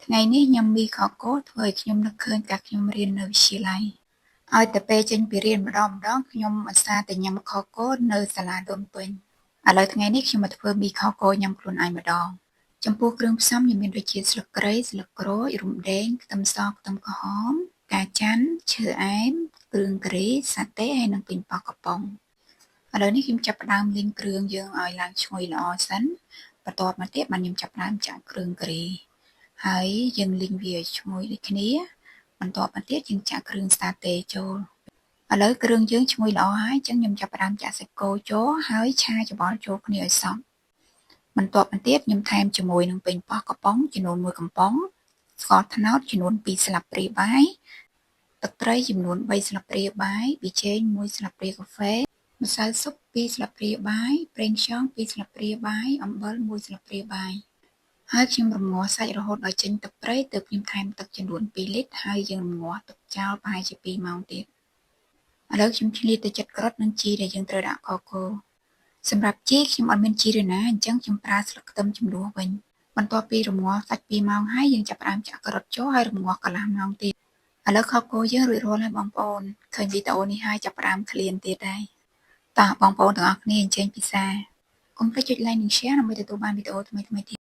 ថ្ងៃនេះខ្ញុំមីខកូធ្វើឲ្យខ្ញុំនឹកឃើញកាលខ្ញុំរៀននៅវិទ្យាល័យឲ្យតែពេលចេញពីរៀនម្ដងខ្ញុំឧស្សាហ៍តែញ៉ាំខកូនៅសាលាដូនពេញឥឡូវថ្ងៃនេះខ្ញុំមកធ្វើមីខកូញ៉ាំខ្លួនឯងម្ដងចំពោះគ្រឿងផ្សំខ្ញុំមានដូចជាស្លឹកគ្រៃស្លឹកក្រូចរំដេងខ្ទឹមសខ្ទឹមក្រហមផ្កាច័ន្ទឈើអែមគ្រឿងការីសាតេហើយនិងប៉េងប៉ោះកំប៉ុងឥឡូវនេះខ្ញុំចាប់ផ្ដើមលីងគ្រឿងយើងឲ្យឡើងឈ្ងុយល្អសិនបន្ទាប់មកទៀតខ្ញុំចាប់ផ្ដើមចាក់គ្រឿងការីហើយយើងលីងវាឲ្យឈ្ងុយដូចគ្នាបន្ទាប់មកទៀតយើងចាក់គ្រឿងសាតេចូលឥឡូវគ្រឿងយើងឈ្ងុយល្អហើយអញ្ចឹងខ្ញុំចាប់ផ្ដើមចាក់សាច់គោចូលហើយឆាច្របល់ចូលគ្នាឲ្យសព្វបន្ទាប់មកទៀតខ្ញុំថែមជាមួយនឹងប៉េងប៉ោះកំប៉ុងចំនួន1កំប៉ុងស្ករត្នោតចំនួន2ស្លាបព្រាបាយទឹកត្រីចំនួន3ស្លាបព្រាបាយប៊ីចេង1ស្លាបព្រាកាហ្វេម្សៅស៊ុប2ស្លាបព្រាបាយប្រេងខ្យង2ស្លាបព្រាបាយអំបិល1ស្លាបព្រាបាយហើយខ្ញុំរំងាស់សាច់រហូតដល់ចេញទឹកព្រៃទើបខ្ញុំថែមទឹកចំនួន2លីត្រហើយយើងរំងាស់ទុកចោលប្រហែលជា2ម៉ោងទៀតឥឡូវខ្ញុំឆ្លៀតទៅចិត្តក្រូចនិងជីដែលយើងត្រូវដាក់ខកូសម្រាប់ជីខ្ញុំអត់មានជីឬណាអញ្ចឹងខ្ញុំប្រើស្លឹកខ្ទឹមជំនួសវិញបន្ទាប់ពីរំងាស់សាច់2ម៉ោងហើយយើងចាប់ផ្ដើមចាក់ក្រូចចូលហើយរំងាស់កន្លះម៉ោងទៀតឥឡូវខកូយើងរួចរាល់ហើយបងប្អូនឃើញវីដេអូនេះហើយចាប់ផ្ដើមឃ្លានទៀតហើយតោះបងប្អូនទាំងអស់គ្នាអញ្ជើញពិសាកុំភ្លេចចុច like និង share ដើម្បីទទួលបានវីដេអូថ្មីៗទៀត